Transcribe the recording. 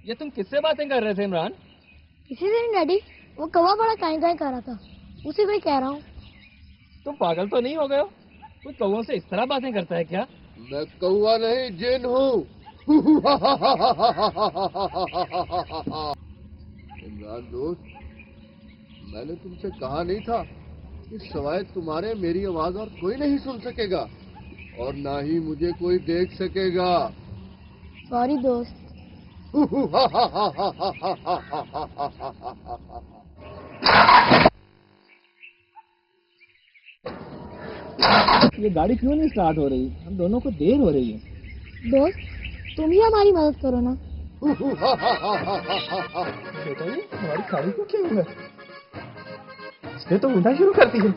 ये तुम किससे बातें कर रहे थे इमरान? किसी दिन डैडी, वो कौवा बड़ा काई काई कर रहा था, उसी को ही कह रहा हूँ। तुम पागल तो नहीं हो गए हो? कोई कौवों से इस तरह बातें करता है क्या? मैं कौवा नहीं जिन हूँ। इमरान दोस्त, मैंने तुमसे कहा नहीं था कि सवाए तुम्हारे मेरी आवाज और कोई नहीं सुन सकेगा और ना ही मुझे कोई देख सकेगा। सॉरी दोस्त। ये गाड़ी क्यों नहीं स्टार्ट हो रही? हम दोनों को देर हो रही है। दोस्त, तुम ही हमारी मदद करो ना। बेटा जी, हमारी गाड़ी क्यों क्यों है? इसने तो उड़ना शुरू कर दी है।